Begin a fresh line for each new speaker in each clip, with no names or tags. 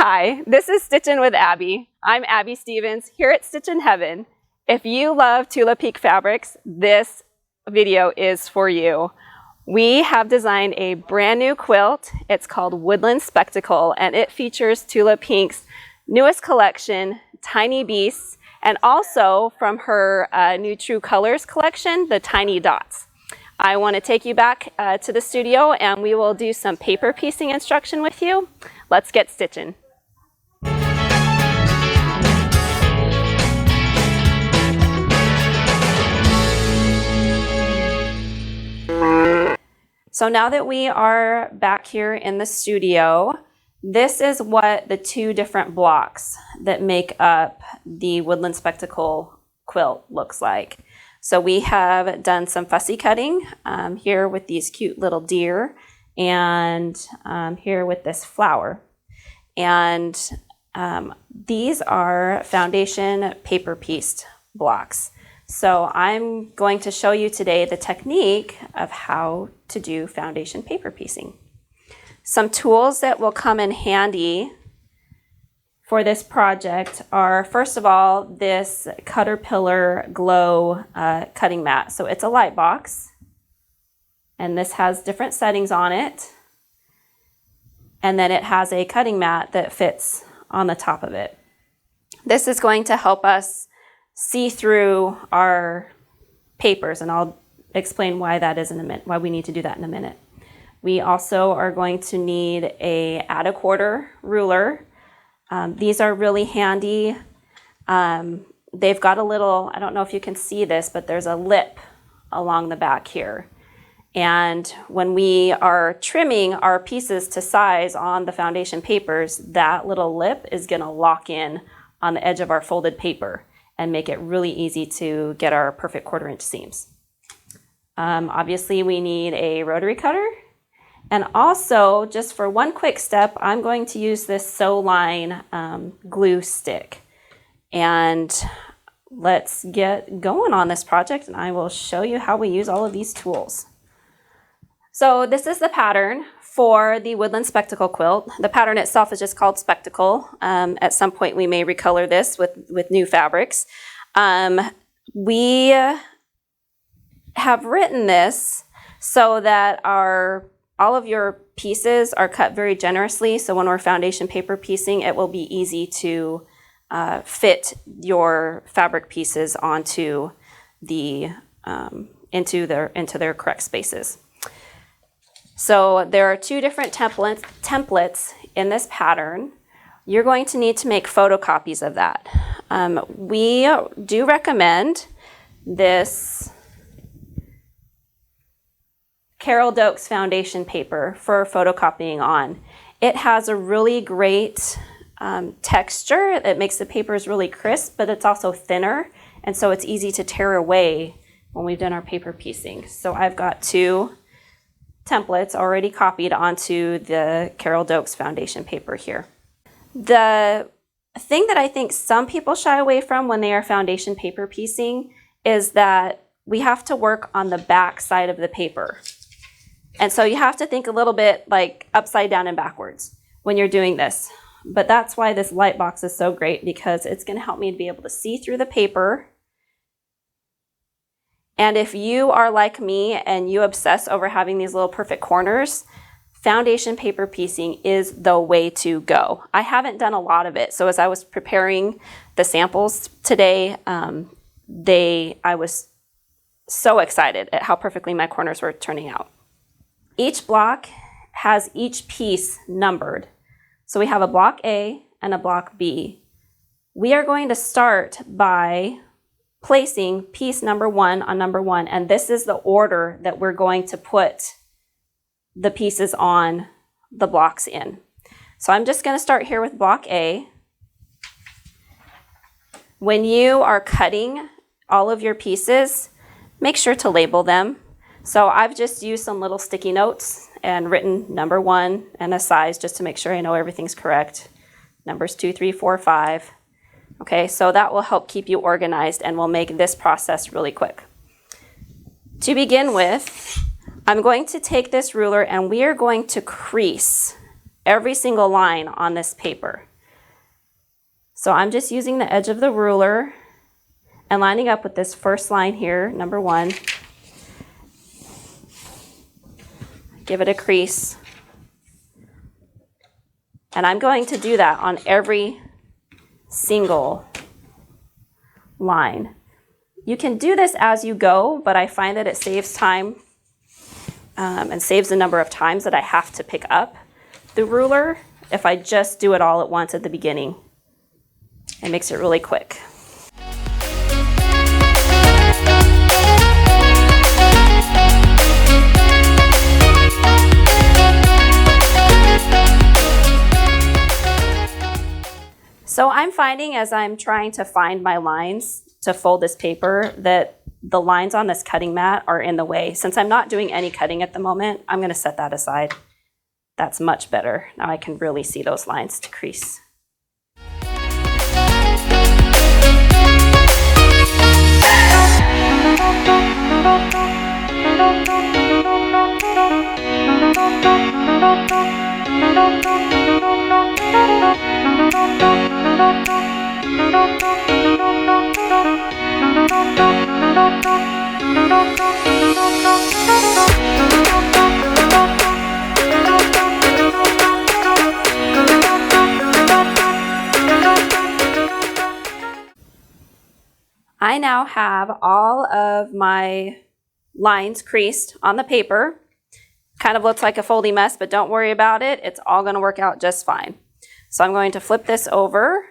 Hi, this is Stitchin' with Abby. I'm Abby Stevens here at Stitchin Heaven. If you love Tula Peak fabrics, this video is for you. We have designed a brand new quilt. It's called Woodland Spectacle, and it features Tula Pink's newest collection, Tiny Beasts, and also from her new True Colors collection, the Tiny Dots. I want to take you back to the studio and we will do some paper piecing instruction with you. Let's get stitching. So now that we are back here in the studio, this is what the two different blocks that make up the Woodland Spectacle quilt looks like. So we have done some fussy cutting here with these cute little deer and here with this flower. And these are foundation paper pieced blocks. So I'm going to show you today the technique of how to do foundation paper piecing. Some tools that will come in handy for this project are, first of all, this Cutterpillar glow cutting mat. So it's a light box, and this has different settings on it. And then it has a cutting mat that fits on the top of it. This is going to help us see through our papers, and I'll explain why that is in a minute, why we need to do that in a minute. We also are going to need a add a quarter ruler. These are really handy. They've got a little, I don't know if you can see this, but there's a lip along the back here. And when we are trimming our pieces to size on the foundation papers, that little lip is going to lock in on the edge of our folded paper and make it really easy to get our perfect 1/4 inch seams. Obviously we need a rotary cutter. And also, just for one quick step, I'm going to use this Sewline glue stick. And let's get going on this project, and I will show you how we use all of these tools. So this is the pattern for the Woodland Spectacle quilt. The pattern itself is just called Spectacle. At some point we may recolor this with new fabrics. We have written this so that all of your pieces are cut very generously, so when we're foundation paper piecing, it will be easy to fit your fabric pieces onto the into their correct spaces. So there are two different templates in this pattern. You're going to need to make photocopies of that. We do recommend this Doak's foundation paper for photocopying on. It has a really great texture. It makes the papers really crisp, but it's also thinner, and so it's easy to tear away when we've done our paper piecing. So I've got two templates already copied onto the Doak's foundation paper here. The thing that I think some people shy away from when they are foundation paper piecing is that we have to work on the back side of the paper. And so you have to think a little bit like upside down and backwards when you're doing this. But that's why this light box is so great, because it's going to help me to be able to see through the paper. And if you are like me and you obsess over having these little perfect corners, foundation paper piecing is the way to go. I haven't done a lot of it. So as I was preparing the samples today, I was so excited at how perfectly my corners were turning out. Each block has each piece numbered. So we have a block A and a block B. We are going to start by placing piece number 1 on number 1, and this is the order that we're going to put the pieces on the blocks in. So I'm just going to start here with block A. When you are cutting all of your pieces, make sure to label them. So I've just used some little sticky notes and written number 1 and a size just to make sure I know everything's correct. Numbers 2, 3, 4, 5. Okay, so that will help keep you organized and will make this process really quick. To begin with, I'm going to take this ruler and we are going to crease every single line on this paper. So I'm just using the edge of the ruler and lining up with this first line here, number 1. Give it a crease. And I'm going to do that on every single line. You can do this as you go, but I find that it saves time and saves the number of times that I have to pick up the ruler if I just do it all at once at the beginning. It makes it really quick. So I'm finding as I'm trying to find my lines to fold this paper that the lines on this cutting mat are in the way. Since I'm not doing any cutting at the moment, I'm going to set that aside. That's much better. Now I can really see those lines to crease. I now have all of my lines creased on the paper. Kind of looks like a foldy mess, but don't worry about it. It's all going to work out just fine. So I'm going to flip this over,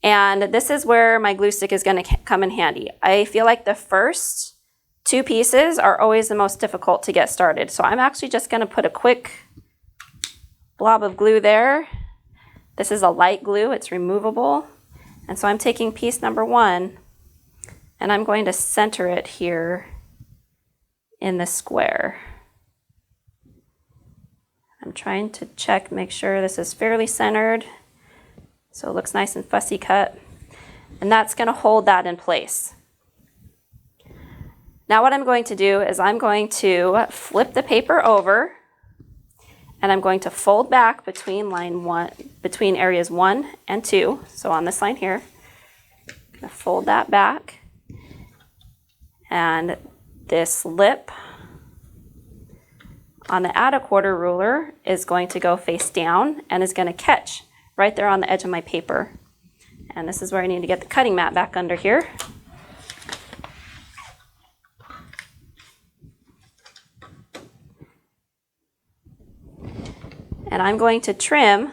and this is where my glue stick is going to come in handy. I feel like the first 2 pieces are always the most difficult to get started. So I'm actually just going to put a quick blob of glue there. This is a light glue, it's removable. And so I'm taking piece number 1 and I'm going to center it here in the square. I'm trying to check, make sure this is fairly centered so it looks nice and fussy cut. And that's going to hold that in place. Now what I'm going to do is I'm going to flip the paper over and I'm going to fold back between between areas 1 and 2. So on this line here, I'm going to fold that back. And this lip on the add a quarter ruler is going to go face down and is going to catch right there on the edge of my paper. And this is where I need to get the cutting mat back under here. And I'm going to trim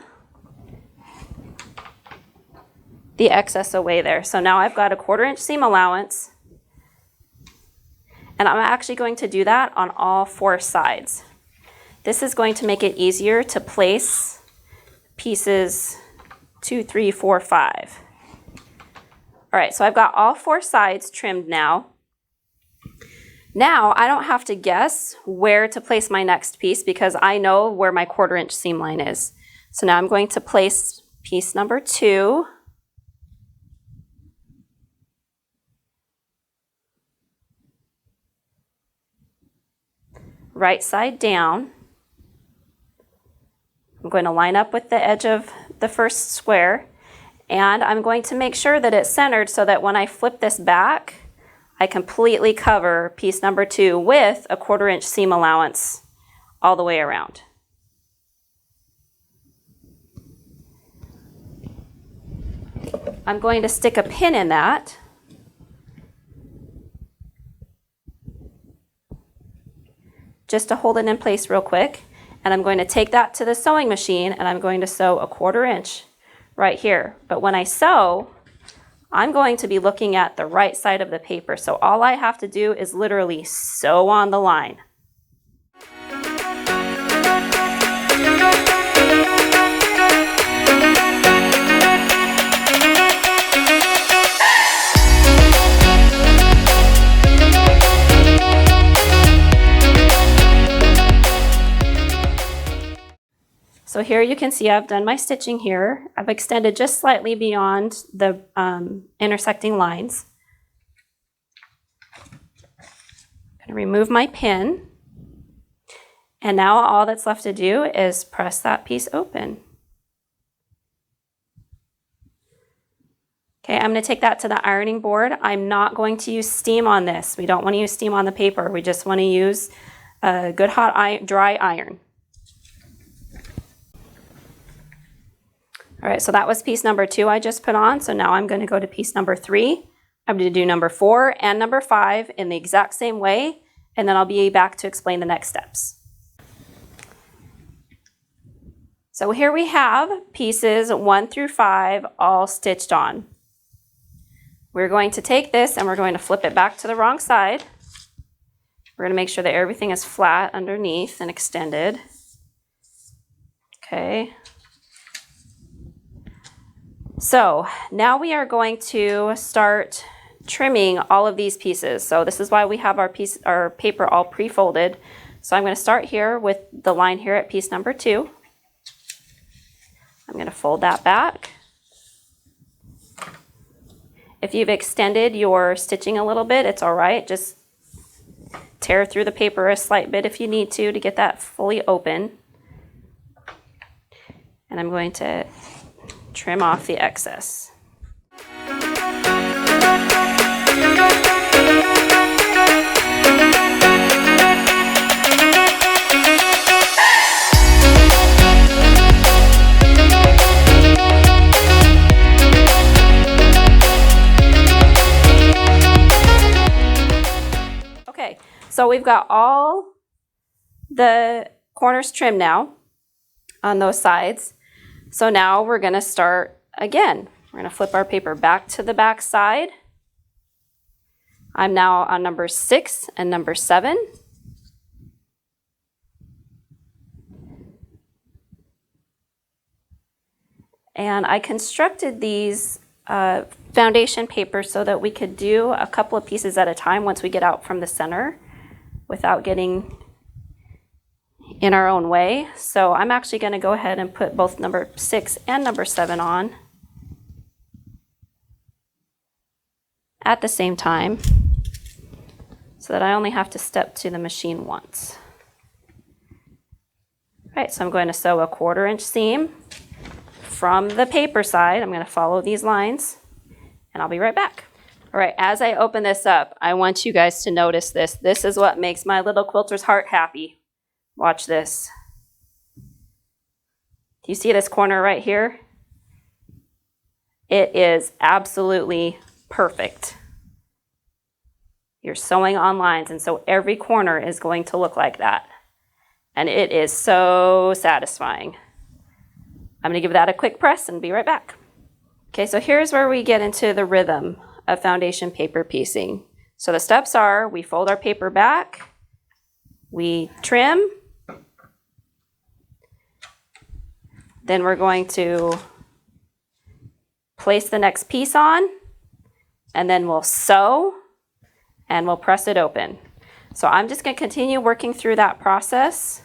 the excess away there. So now I've got a 1/4 inch seam allowance. And I'm actually going to do that on all 4 sides. This is going to make it easier to place pieces 2, 3, 4, 5. All right, so I've got all 4 sides trimmed now. Now I don't have to guess where to place my next piece because I know where my 1/4 inch seam line is. So now I'm going to place piece number 2. Right side down. I'm going to line up with the edge of the first square, and I'm going to make sure that it's centered so that when I flip this back, I completely cover piece number 2 with a 1/4 inch seam allowance all the way around. I'm going to stick a pin in that. Just to hold it in place real quick. And I'm going to take that to the sewing machine and I'm going to sew a 1/4 inch right here. But when I sew, I'm going to be looking at the right side of the paper. So all I have to do is literally sew on the line. So here you can see I've done my stitching here. I've extended just slightly beyond the intersecting lines. I'm going to remove my pin. And now all that's left to do is press that piece open. Okay, I'm going to take that to the ironing board. I'm not going to use steam on this. We don't want to use steam on the paper. We just want to use a good hot dry iron. All right, so that was piece number 2 I just put on. So now I'm going to go to piece number 3. I'm going to do number 4 and number 5 in the exact same way, and then I'll be back to explain the next steps. So here we have pieces 1 through 5 all stitched on. We're going to take this and we're going to flip it back to the wrong side. We're going to make sure that everything is flat underneath and extended. Okay. So now we are going to start trimming all of these pieces. So this is why we have our paper all pre-folded. So I'm going to start here with the line here at piece number 2. I'm going to fold that back. If you've extended your stitching a little bit, it's all right. Just tear through the paper a slight bit if you need to get that fully open. And I'm going to trim off the excess. Okay, so we've got all the corners trimmed now on those sides. So now we're going to start again. We're going to flip our paper back to the back side. I'm now on number 6 and number 7. And I constructed these foundation paper so that we could do a couple of pieces at a time once we get out from the center without getting in our own way. So I'm actually going to go ahead and put both number 6 and number 7 on at the same time so that I only have to step to the machine once. All right, so I'm going to sew a 1/4 inch seam from the paper side. I'm going to follow these lines and I'll be right back. All right, as I open this up, I want you guys to notice this. This is what makes my little quilter's heart happy. Watch this. Do you see this corner right here? It is absolutely perfect. You're sewing on lines, and so every corner is going to look like that. And it is so satisfying. I'm going to give that a quick press and be right back. Okay, so here's where we get into the rhythm of foundation paper piecing. So the steps are, we fold our paper back, we trim, then we're going to place the next piece on, and then we'll sew, and we'll press it open. So I'm just going to continue working through that process.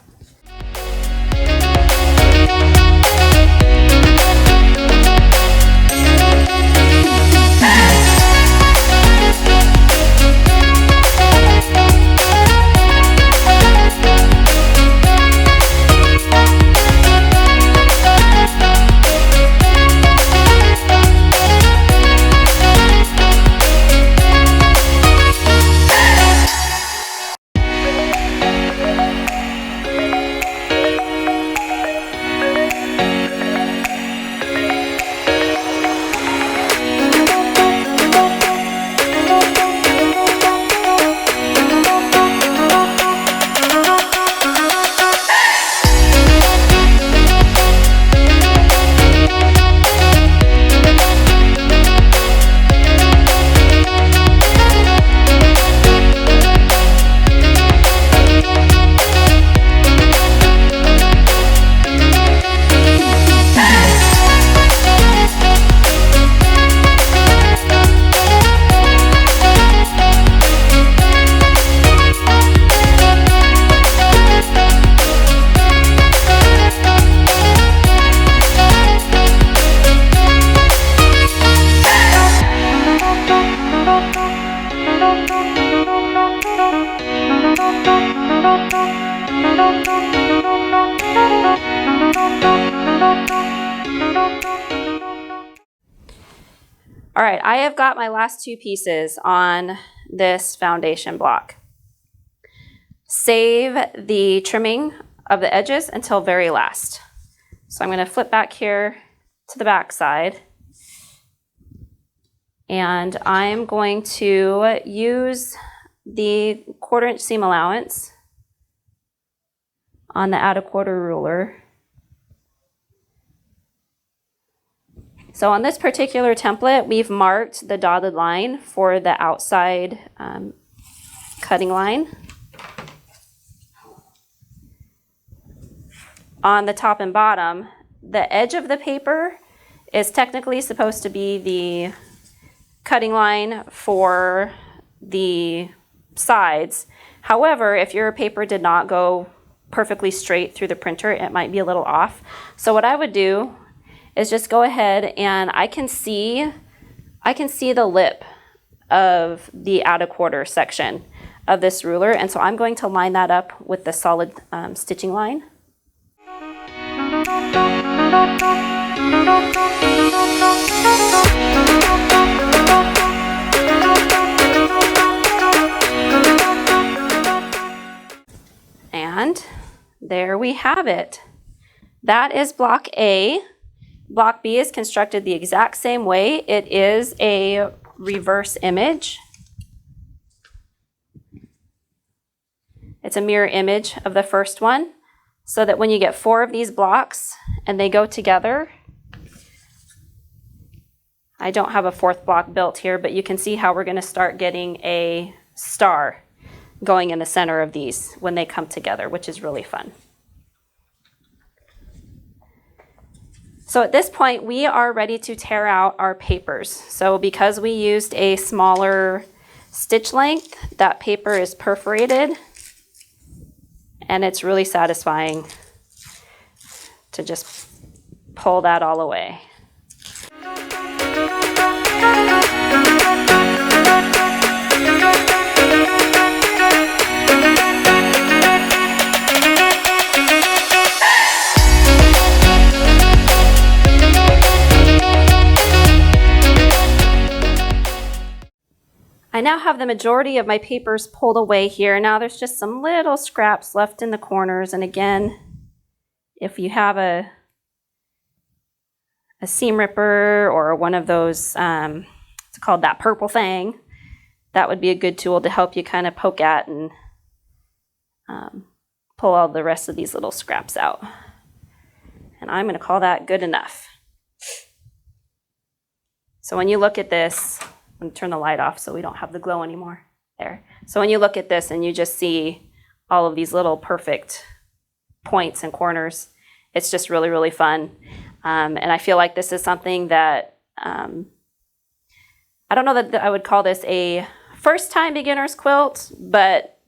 All right, I have got my last two pieces on this foundation block. Save the trimming of the edges until very last. So I'm going to flip back here to the back side. And I'm going to use the 1/4 inch seam allowance on the add a quarter ruler. So on this particular template, we've marked the dotted line for the outside cutting line. On the top and bottom, the edge of the paper is technically supposed to be the cutting line for the sides. However, if your paper did not go perfectly straight through the printer, it might be a little off. So what I would do is just go ahead and I can see the lip of the add a quarter section of this ruler, and so I'm going to line that up with the solid stitching line. And there we have it. That is block A. Block B is constructed the exact same way. It is a reverse image. It's a mirror image of the first one, so that when you get 4 of these blocks and they go together, I don't have a 4th block built here, but you can see how we're going to start getting a star going in the center of these when they come together, which is really fun. So at this point, we are ready to tear out our papers. So because we used a smaller stitch length, that paper is perforated, and it's really satisfying to just pull that all away. I now have the majority of my papers pulled away here. Now there's just some little scraps left in the corners. And again, if you have a seam ripper or one of those, it's called that purple thing, that would be a good tool to help you kind of poke at and pull all the rest of these little scraps out. And I'm going to call that good enough. So when you look at this, I'm going to turn the light off so we don't have the glow anymore. There. So when you look at this and you just see all of these little perfect points and corners, it's just really, really fun. And I feel like this is something that, I don't know that I would call this a first-time beginner's quilt, but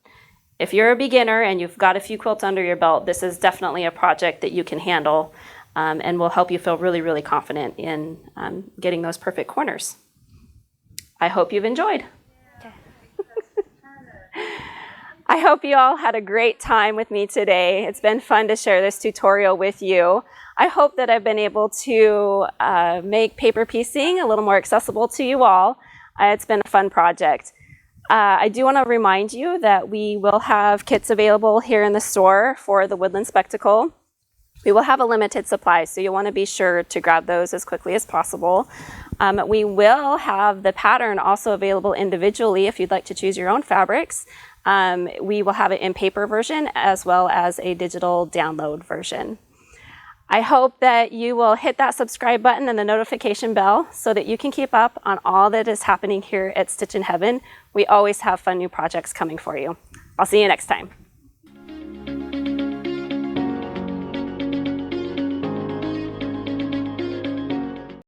if you're a beginner and you've got a few quilts under your belt, this is definitely a project that you can handle and will help you feel really, really confident in getting those perfect corners. I hope you've enjoyed. Okay. I hope you all had a great time with me today. It's been fun to share this tutorial with you. I hope that I've been able to make paper piecing a little more accessible to you all. It's been a fun project. I do want to remind you that we will have kits available here in the store for the Woodland Spectacle. We will have a limited supply, so you'll want to be sure to grab those as quickly as possible. We will have the pattern also available individually if you'd like to choose your own fabrics. We will have it in paper version as well as a digital download version. I hope that you will hit that subscribe button and the notification bell so that you can keep up on all that is happening here at Stitchin Heaven. We always have fun new projects coming for you. I'll see you next time.